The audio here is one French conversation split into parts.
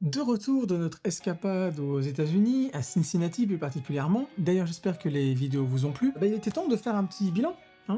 De retour de notre escapade aux États-Unis, à Cincinnati plus particulièrement. D'ailleurs, j'espère que les vidéos vous ont plu. Il était temps de faire un petit bilan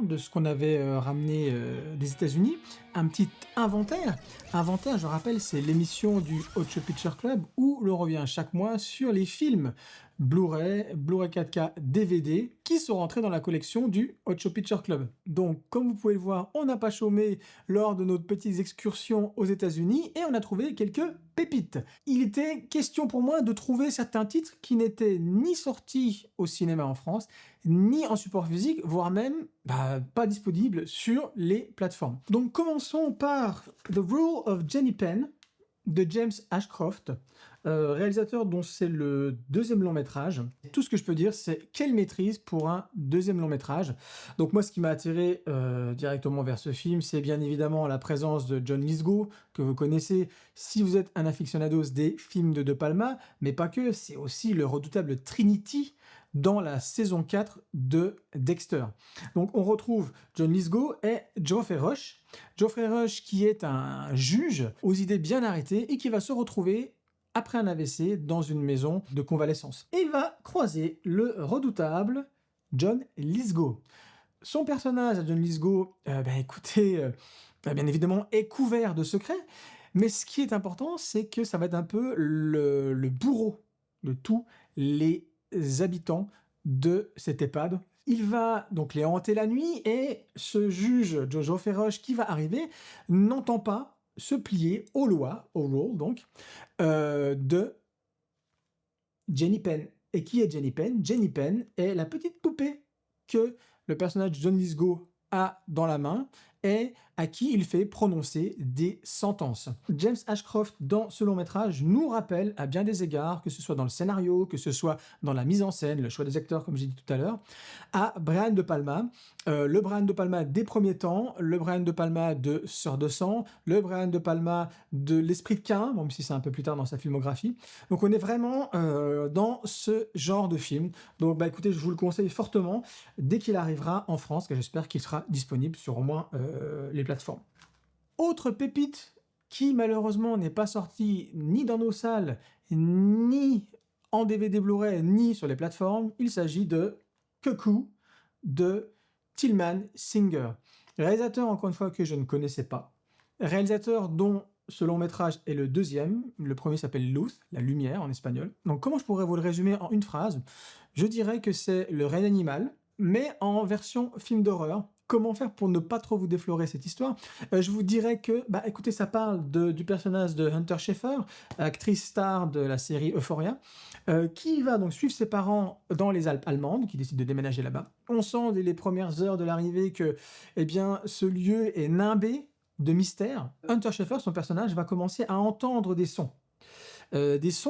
de ce qu'on avait ramené des États-Unis, un petit inventaire. Inventaire, je rappelle, c'est l'émission du Ocho Picture Club où l'on revient chaque mois sur les films Blu-ray, Blu-ray 4K, DVD qui sont rentrés dans la collection du Ocho Picture Club. Donc, comme vous pouvez le voir, on n'a pas chômé lors de nos petites excursions aux États-Unis et on a trouvé quelques pépites. Il était question pour moi de trouver certains titres qui n'étaient ni sortis au cinéma en France, ni en support physique, voire même pas disponibles sur les plateformes. Donc commençons par The Rule of Jenny Penn de James Ashcroft, réalisateur dont c'est le deuxième long métrage. Tout ce que je peux dire, c'est quelle maîtrise pour un deuxième long métrage. Donc moi, ce qui m'a attiré directement vers ce film, c'est bien évidemment la présence de John Lithgow, que vous connaissez si vous êtes un aficionados des films de De Palma, mais pas que, c'est aussi le redoutable Trinity dans la saison 4 de Dexter. Donc on retrouve John Lithgow et Geoffrey Rush. Geoffrey Rush qui est un juge aux idées bien arrêtées et qui va se retrouver après un AVC dans une maison de convalescence. Et il va croiser le redoutable John Lithgow. Son personnage à John Lithgow, bien évidemment, est couvert de secrets, mais ce qui est important, c'est que ça va être un peu le bourreau de tous les habitants de cette EHPAD. Il va donc les hanter la nuit et ce juge, Jojo Ferroche, qui va arriver, n'entend pas se plier aux lois, au rule donc, de Jenny Penn. Et qui est Jenny Penn? Jenny Penn est la petite poupée que le personnage de John Lithgow a dans la main et à qui il fait prononcer des sentences. James Ashcroft, dans ce long métrage, nous rappelle à bien des égards, que ce soit dans le scénario, que ce soit dans la mise en scène, le choix des acteurs, comme j'ai dit tout à l'heure, à Brian De Palma. Le Brian De Palma des premiers temps, le Brian De Palma de Sœur de sang, le Brian De Palma de L'Esprit de Caïn, même si c'est un peu plus tard dans sa filmographie. Donc on est vraiment dans ce genre de film. Donc écoutez, je vous le conseille fortement dès qu'il arrivera en France, que j'espère qu'il sera disponible sur au moins les plateformes. Autre pépite qui malheureusement n'est pas sortie ni dans nos salles, ni en DVD Blu-ray, ni sur les plateformes, il s'agit de Cuckoo de Tilman Singer. Réalisateur, encore une fois, que je ne connaissais pas. Réalisateur dont ce long métrage est le deuxième. Le premier s'appelle Luz, la lumière en espagnol. Donc comment je pourrais vous le résumer en une phrase? Je dirais que c'est le règne animal, mais en version film d'horreur. Comment faire pour ne pas trop vous déflorer cette histoire? Je vous dirais que, écoutez, ça parle du personnage de Hunter Schaeffer, actrice star de la série Euphoria, qui va donc suivre ses parents dans les Alpes allemandes, qui décident de déménager là-bas. On sent dès les premières heures de l'arrivée que, ce lieu est nimbé de mystère. Hunter Schaeffer, son personnage, va commencer à entendre des sons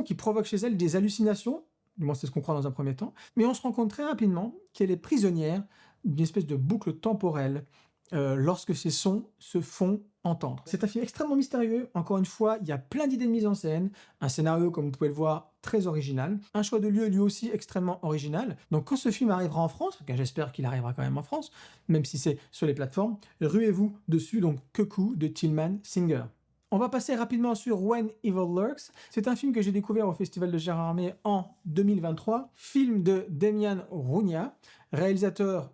qui provoquent chez elle des hallucinations. Du moins, c'est ce qu'on croit dans un premier temps. Mais on se rend compte très rapidement qu'elle est prisonnière d'une espèce de boucle temporelle lorsque ces sons se font entendre. C'est un film extrêmement mystérieux. Encore une fois, il y a plein d'idées de mise en scène. Un scénario, comme vous pouvez le voir, très original. Un choix de lieu, lui aussi, extrêmement original. Donc quand ce film arrivera en France, car j'espère qu'il arrivera quand même en France, même si c'est sur les plateformes, ruez-vous dessus. Donc Cuckoo de Tilman Singer. On va passer rapidement sur When Evil Lurks. C'est un film que j'ai découvert au Festival de Gérardmer en 2023. Film de Demian Rugna, réalisateur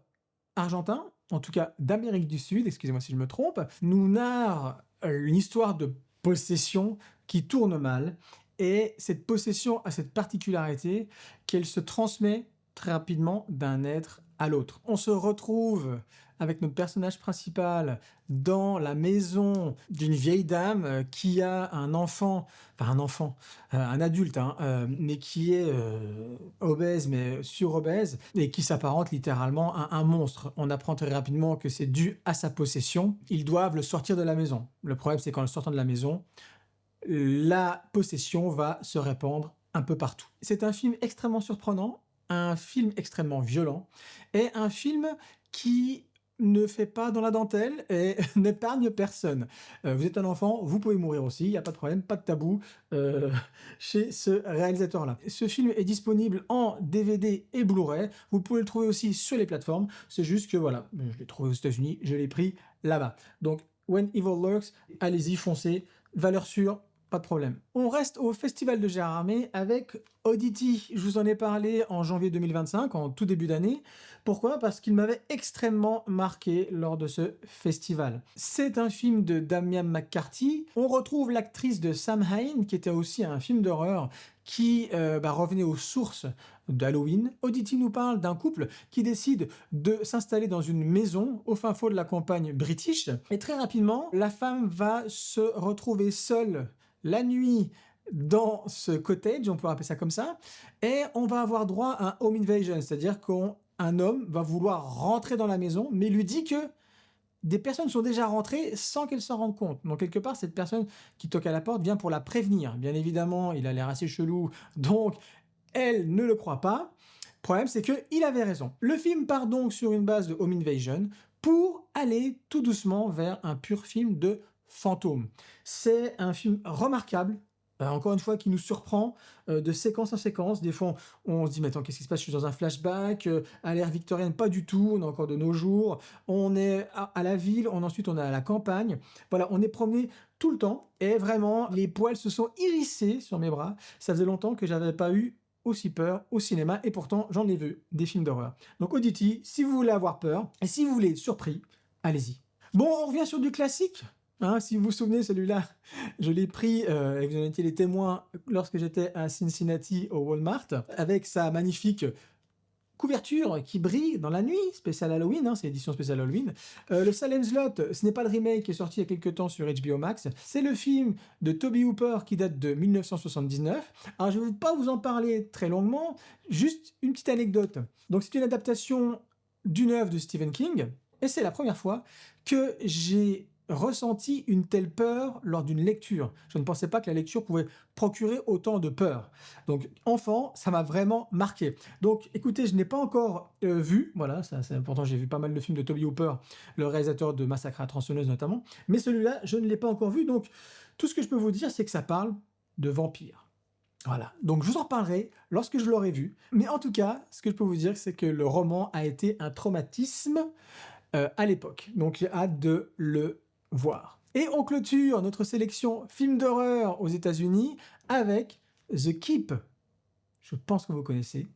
argentin, en tout cas d'Amérique du Sud, excusez-moi si je me trompe, nous narre une histoire de possession qui tourne mal. Et cette possession a cette particularité qu'elle se transmet très rapidement d'un être à l'autre. On se retrouve avec notre personnage principal dans la maison d'une vieille dame qui a un enfant, un adulte, mais qui est obèse, mais surobèse, et qui s'apparente littéralement à un monstre. On apprend très rapidement que c'est dû à sa possession. Ils doivent le sortir de la maison. Le problème, c'est qu'en le sortant de la maison, la possession va se répandre un peu partout. C'est un film extrêmement surprenant, un film extrêmement violent, et un film qui ne fait pas dans la dentelle et n'épargne personne. Vous êtes un enfant, vous pouvez mourir aussi, il n'y a pas de problème, pas de tabou chez ce réalisateur-là. Ce film est disponible en DVD et Blu-ray, vous pouvez le trouver aussi sur les plateformes, c'est juste que voilà, je l'ai trouvé aux États-Unis, je l'ai pris là-bas. Donc, When Evil Lurks, allez-y, foncez, valeur sûre, pas de problème. On reste au Festival de Gérard Armé avec Oddity. Je vous en ai parlé en janvier 2025, en tout début d'année. Pourquoi? Parce qu'il m'avait extrêmement marqué lors de ce festival. C'est un film de Damian McCarthy. On retrouve l'actrice de Sam Hain, qui était aussi un film d'horreur, qui revenait aux sources d'Halloween. Oddity nous parle d'un couple qui décide de s'installer dans une maison au fin fond de la campagne british. Et très rapidement, la femme va se retrouver seule la nuit dans ce cottage, on peut appeler ça comme ça, et on va avoir droit à un home invasion, c'est-à-dire qu'un homme va vouloir rentrer dans la maison, mais lui dit que des personnes sont déjà rentrées sans qu'elles s'en rendent compte. Donc quelque part, cette personne qui toque à la porte vient pour la prévenir. Bien évidemment, il a l'air assez chelou, donc elle ne le croit pas. Le problème, c'est qu'il avait raison. Le film part donc sur une base de home invasion pour aller tout doucement vers un pur film de fantôme. C'est un film remarquable, encore une fois, qui nous surprend de séquence en séquence. Des fois, on se dit, mais attends, qu'est-ce qui se passe? Je suis dans un flashback, à l'ère victorienne, pas du tout, on est encore de nos jours. On est à la ville, ensuite on est à la campagne. Voilà, on est promené tout le temps, et vraiment, les poils se sont hérissés sur mes bras. Ça faisait longtemps que j'avais pas eu aussi peur au cinéma, et pourtant, j'en ai vu des films d'horreur. Donc Oddity, si vous voulez avoir peur, et si vous voulez être surpris, allez-y. Bon, on revient sur du classique. Hein, si vous vous souvenez, celui-là, je l'ai pris, et vous en étiez les témoins, lorsque j'étais à Cincinnati au Walmart, avec sa magnifique couverture qui brille dans la nuit, spécial Halloween, hein, c'est l'édition spéciale Halloween. Le Salem's Lot, ce n'est pas le remake qui est sorti il y a quelques temps sur HBO Max, c'est le film de Tobe Hooper qui date de 1979. Alors je ne vais pas vous en parler très longuement, juste une petite anecdote. Donc c'est une adaptation d'une œuvre de Stephen King, et c'est la première fois que j'ai ressenti une telle peur lors d'une lecture. Je ne pensais pas que la lecture pouvait procurer autant de peur. Donc, enfant, ça m'a vraiment marqué. Donc, écoutez, je n'ai pas encore vu, voilà, pourtant j'ai vu pas mal de films de Tobe Hooper, le réalisateur de Massacre à la tronçonneuse notamment, mais celui-là, je ne l'ai pas encore vu, donc tout ce que je peux vous dire, c'est que ça parle de vampires. Voilà, donc je vous en reparlerai lorsque je l'aurai vu, mais en tout cas, ce que je peux vous dire, c'est que le roman a été un traumatisme à l'époque, donc j'ai hâte de le voir. Et on clôture notre sélection film d'horreur aux États-Unis avec The Keep. Je pense que vous connaissez.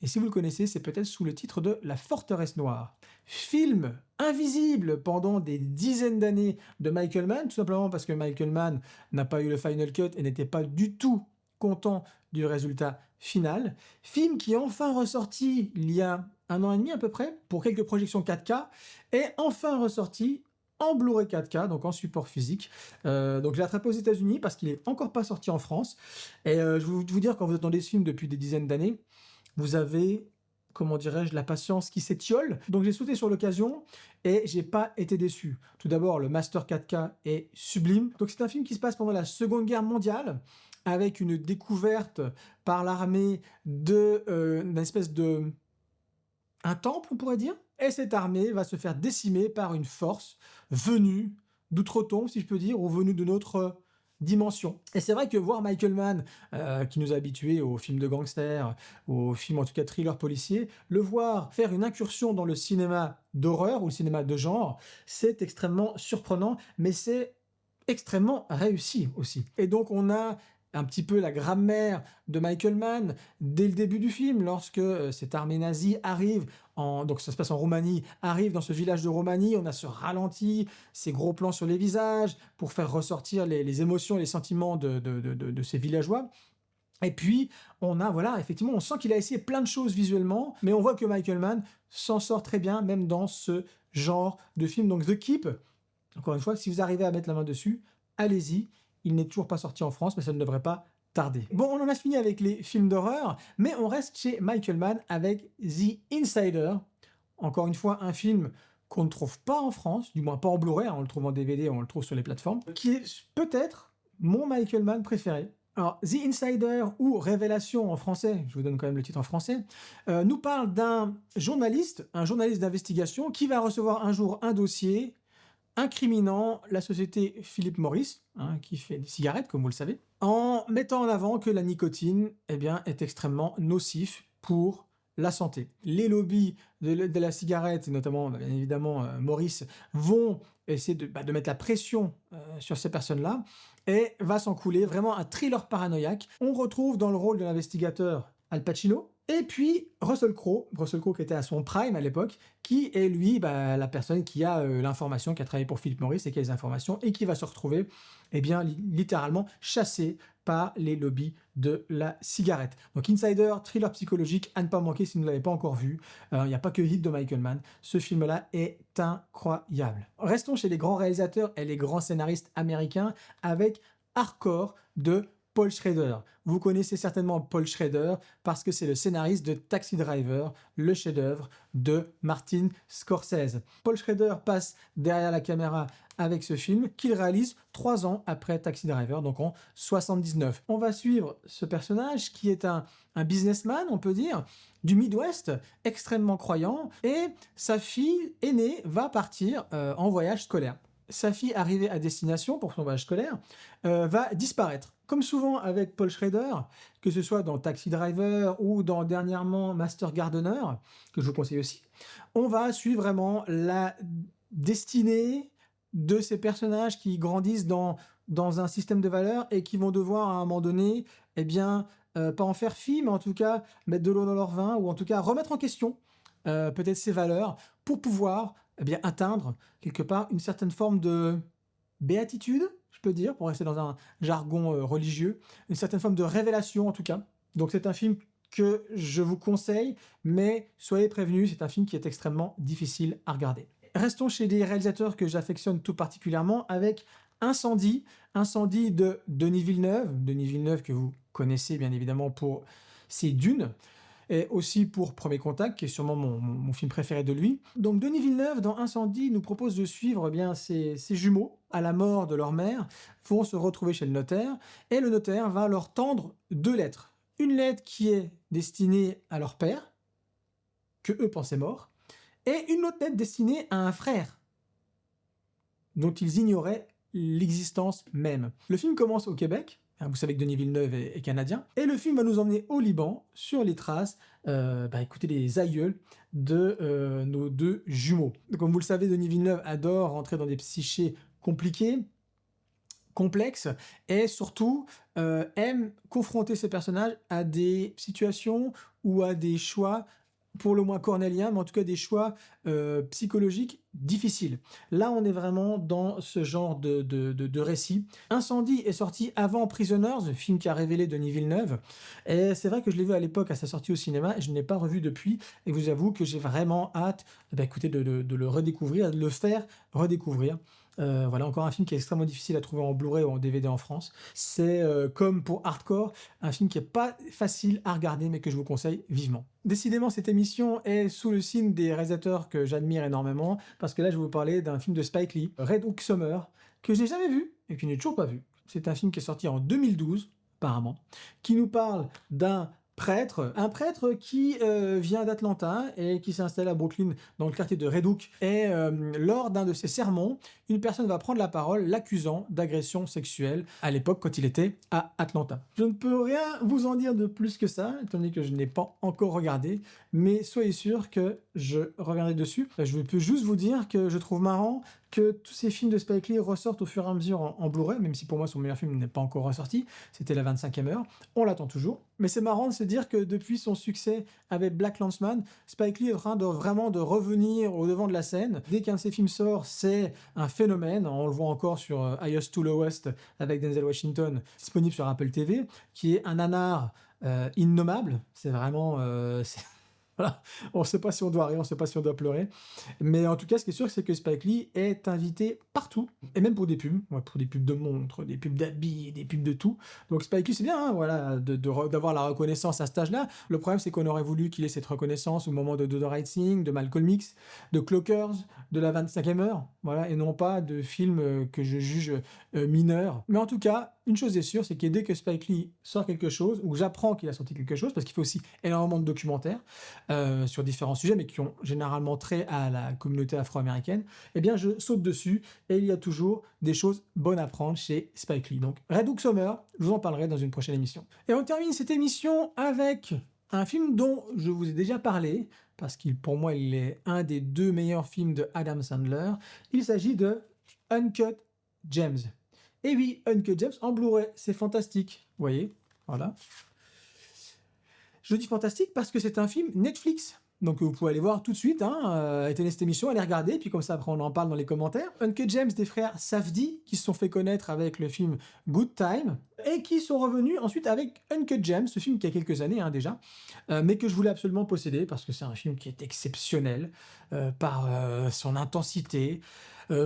Et si vous le connaissez, c'est peut-être sous le titre de La Forteresse Noire. Film invisible pendant des dizaines d'années de Michael Mann, tout simplement parce que Michael Mann n'a pas eu le final cut et n'était pas du tout content du résultat final. Film qui est enfin ressorti il y a 1 an et demi à peu près, pour quelques projections 4K, et enfin ressorti en Blu-ray 4K, donc en support physique. Donc je l'ai attrapé aux États-Unis parce qu'il n'est encore pas sorti en France. Et je vais vous dire, quand vous attendez ce film depuis des dizaines d'années, vous avez, comment dirais-je, la patience qui s'étiole. Donc j'ai sauté sur l'occasion et j'ai pas été déçu. Tout d'abord, le Master 4K est sublime. Donc c'est un film qui se passe pendant la Seconde Guerre mondiale, avec une découverte par l'armée d'une espèce de... un temple, on pourrait dire. Et cette armée va se faire décimer par une force venue d'outre-tombe, si je peux dire, ou venue de notre dimension. Et c'est vrai que voir Michael Mann, qui nous a habitués aux films de gangsters, aux films en tout cas thrillers policiers, le voir faire une incursion dans le cinéma d'horreur ou le cinéma de genre, c'est extrêmement surprenant, mais c'est extrêmement réussi aussi. Et donc on a un petit peu la grammaire de Michael Mann dès le début du film, lorsque cette armée nazie arrive, donc ça se passe en Roumanie, arrive dans ce village de Roumanie, on a ce ralenti, ces gros plans sur les visages, pour faire ressortir les émotions et les sentiments de ces villageois. Et puis, on a, voilà, effectivement, on sent qu'il a essayé plein de choses visuellement, mais on voit que Michael Mann s'en sort très bien, même dans ce genre de film. Donc The Keep, encore une fois, si vous arrivez à mettre la main dessus, allez-y. Il n'est toujours pas sorti en France, mais ça ne devrait pas tarder. Bon, on en a fini avec les films d'horreur, mais on reste chez Michael Mann avec The Insider. Encore une fois, un film qu'on ne trouve pas en France, du moins pas en Blu-ray, on le trouve en DVD, on le trouve sur les plateformes, qui est peut-être mon Michael Mann préféré. Alors, The Insider, ou Révélation en français, je vous donne quand même le titre en français, nous parle d'un journaliste, d'investigation, qui va recevoir un jour un dossier incriminant la société Philip Morris, qui fait des cigarettes, comme vous le savez, en mettant en avant que la nicotine, eh bien, est extrêmement nocif pour la santé. Les lobbies de la cigarette, et notamment, bien évidemment, Maurice, vont essayer de mettre la pression sur ces personnes-là, et va s'en couler vraiment un thriller paranoïaque. On retrouve dans le rôle de l'investigateur Al Pacino, et puis Russell Crowe qui était à son prime à l'époque, qui est lui la personne qui a l'information, qui a travaillé pour Philip Morris et qui a les informations, et qui va se retrouver littéralement chassé par les lobbies de la cigarette. Donc Insider, thriller psychologique, à ne pas manquer si vous ne l'avez pas encore vu. Il n'y a pas que Hit de Michael Mann, ce film-là est incroyable. Restons chez les grands réalisateurs et les grands scénaristes américains avec Hardcore de Paul Schrader. Vous connaissez certainement Paul Schrader parce que c'est le scénariste de Taxi Driver, le chef-d'œuvre de Martin Scorsese. Paul Schrader passe derrière la caméra avec ce film qu'il réalise 3 ans après Taxi Driver, donc en 79. On va suivre ce personnage qui est un businessman, on peut dire, du Midwest, extrêmement croyant, et sa fille aînée va partir en voyage scolaire. Sa fille, arrivée à destination pour son voyage scolaire, va disparaître. Comme souvent avec Paul Schrader, que ce soit dans Taxi Driver ou dans dernièrement Master Gardener, que je vous conseille aussi, on va suivre vraiment la destinée de ces personnages qui grandissent dans un système de valeurs et qui vont devoir à un moment donné, pas en faire fi, mais en tout cas mettre de l'eau dans leur vin, ou en tout cas remettre en question peut-être ces valeurs pour pouvoir atteindre quelque part une certaine forme de béatitude, je peux dire, pour rester dans un jargon religieux, une certaine forme de révélation en tout cas. Donc c'est un film que je vous conseille, mais soyez prévenus, c'est un film qui est extrêmement difficile à regarder. Restons chez des réalisateurs que j'affectionne tout particulièrement avec Incendie de Denis Villeneuve que vous connaissez bien évidemment pour ses Dunes, et aussi pour Premier Contact, qui est sûrement mon film préféré de lui. Donc Denis Villeneuve, dans Incendie, nous propose de suivre ces jumeaux, à la mort de leur mère, vont se retrouver chez le notaire, et le notaire va leur tendre 2 lettres. Une lettre qui est destinée à leur père, que eux pensaient mort, et une autre lettre destinée à un frère, dont ils ignoraient l'existence même. Le film commence au Québec. Vous savez que Denis Villeneuve est canadien. Et le film va nous emmener au Liban, sur les traces, écoutez, les aïeuls de nos 2 jumeaux. Comme vous le savez, Denis Villeneuve adore rentrer dans des psychés compliqués, complexes, et surtout aime confronter ses personnages à des situations ou à des choix pour le moins cornéliens, mais en tout cas des choix psychologiques difficiles. Là, on est vraiment dans ce genre de récit. Incendie est sorti avant Prisoners, film qui a révélé Denis Villeneuve, et c'est vrai que je l'ai vu à l'époque à sa sortie au cinéma, et je ne l'ai pas revu depuis, et vous avoue que j'ai vraiment hâte de le redécouvrir, de le faire redécouvrir. Voilà, encore un film qui est extrêmement difficile à trouver en Blu-ray ou en DVD en France. C'est comme pour Hardcore, un film qui n'est pas facile à regarder, mais que je vous conseille vivement. Décidément, cette émission est sous le signe des réalisateurs que j'admire énormément, parce que là, je vais vous parler d'un film de Spike Lee, Red Hook Summer, que je n'ai jamais vu et que je n'ai toujours pas vu. C'est un film qui est sorti en 2012, apparemment, qui nous parle un prêtre qui vient d'Atlanta et qui s'est installé à Brooklyn dans le quartier de Red Hook. Et lors d'un de ses sermons, une personne va prendre la parole l'accusant d'agression sexuelle à l'époque quand il était à Atlanta. Je ne peux rien vous en dire de plus que ça, étant donné que je n'ai pas encore regardé, mais soyez sûr que je reviendrai dessus. Je peux juste vous dire que je trouve marrant que tous ces films de Spike Lee ressortent au fur et à mesure en Blu-ray, même si pour moi son meilleur film n'est pas encore ressorti, c'était La 25e heure, on l'attend toujours. Mais c'est marrant de se dire que depuis son succès avec Black Landsman, Spike Lee est en train de revenir au devant de la scène. Dès qu'un de ses films sort, c'est un phénomène, on le voit encore sur Highest to Lowest avec Denzel Washington, disponible sur Apple TV, qui est un nanar innommable, c'est vraiment... Voilà. On ne sait pas si on doit rire, on ne sait pas si on doit pleurer. Mais en tout cas, ce qui est sûr, c'est que Spike Lee est invité partout, et même pour des pubs de montres, des pubs d'habits, des pubs de tout. Donc Spike Lee, c'est bien, hein, voilà, d'avoir la reconnaissance à cet âge-là. Le problème, c'est qu'on aurait voulu qu'il ait cette reconnaissance au moment de The Right Thing, de Malcolm X, de Clockers, de La 25e heure, voilà, et non pas de films que je juge mineurs. Mais en tout cas, une chose est sûre, c'est que dès que Spike Lee sort quelque chose, ou j'apprends qu'il a sorti quelque chose, parce qu'il fait aussi énormément de documentaires sur différents sujets, mais qui ont généralement trait à la communauté afro-américaine, eh bien je saute dessus, et il y a toujours des choses bonnes à prendre chez Spike Lee. Donc Red Hook Summer, je vous en parlerai dans une prochaine émission. Et on termine cette émission avec Un film dont je vous ai déjà parlé, parce qu'il pour moi il est un des 2 meilleurs films de Adam Sandler. Il s'agit de Uncut Gems. Et oui, Uncut Gems en Blu-ray, c'est fantastique. Vous voyez, voilà. Je dis fantastique parce que c'est un film Netflix. Donc vous pouvez aller voir tout de suite, éteignez cette émission, allez regarder, puis comme ça après on en parle dans les commentaires. Uncut Gems des frères Safdie, qui se sont fait connaître avec le film Good Time, et qui sont revenus ensuite avec Uncut Gems, ce film qui a quelques années déjà, mais que je voulais absolument posséder, parce que c'est un film qui est exceptionnel, par son intensité,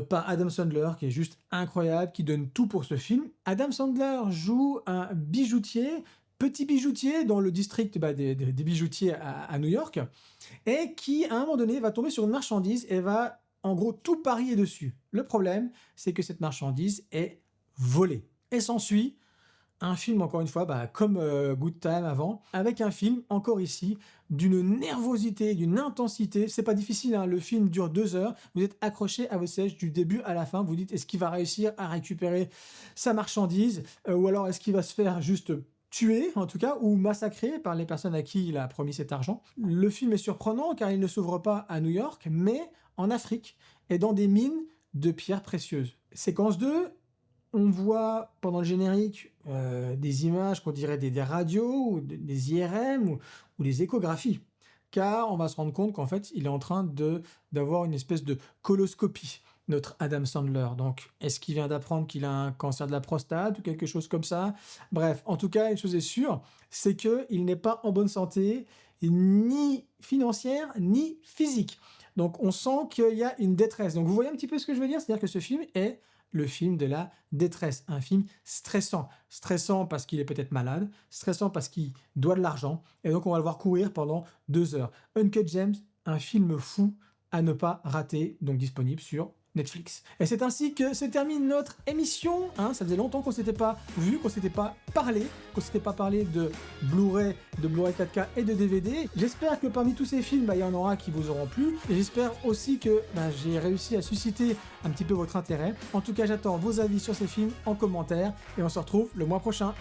par Adam Sandler, qui est juste incroyable, qui donne tout pour ce film. Adam Sandler joue un bijoutier, petit bijoutier dans le district des bijoutiers à New York, et qui, à un moment donné, va tomber sur une marchandise et va, en gros, tout parier dessus. Le problème, c'est que cette marchandise est volée. Et s'ensuit un film, encore une fois, comme Good Time avant, avec un film, encore ici, d'une nervosité, d'une intensité. C'est pas difficile, le film dure 2 heures, vous êtes accroché à vos sièges du début à la fin, vous dites, est-ce qu'il va réussir à récupérer sa marchandise, ou alors est-ce qu'il va se faire juste tué, en tout cas, ou massacré par les personnes à qui il a promis cet argent. Le film est surprenant car il ne s'ouvre pas à New York, mais en Afrique, et dans des mines de pierres précieuses. Séquence 2, on voit pendant le générique des images qu'on dirait des radios, ou des IRM, ou des échographies. Car on va se rendre compte qu'en fait, il est en train d'avoir une espèce de coloscopie, notre Adam Sandler. Donc, est-ce qu'il vient d'apprendre qu'il a un cancer de la prostate ou quelque chose comme ça? Bref, en tout cas, une chose est sûre, c'est qu'il n'est pas en bonne santé, ni financière, ni physique. Donc, on sent qu'il y a une détresse. Donc, vous voyez un petit peu ce que je veux dire? C'est-à-dire que ce film est le film de la détresse, un film stressant. Stressant parce qu'il est peut-être malade, stressant parce qu'il doit de l'argent, et donc on va le voir courir pendant 2 heures. Uncut Gems, un film fou à ne pas rater, donc disponible sur Netflix. Et c'est ainsi que se termine notre émission. Ça faisait longtemps qu'on s'était pas vu, qu'on s'était pas parlé de Blu-ray 4K et de DVD. J'espère que parmi tous ces films, il y en aura qui vous auront plu. Et j'espère aussi que j'ai réussi à susciter un petit peu votre intérêt. En tout cas, j'attends vos avis sur ces films en commentaire et on se retrouve le mois prochain.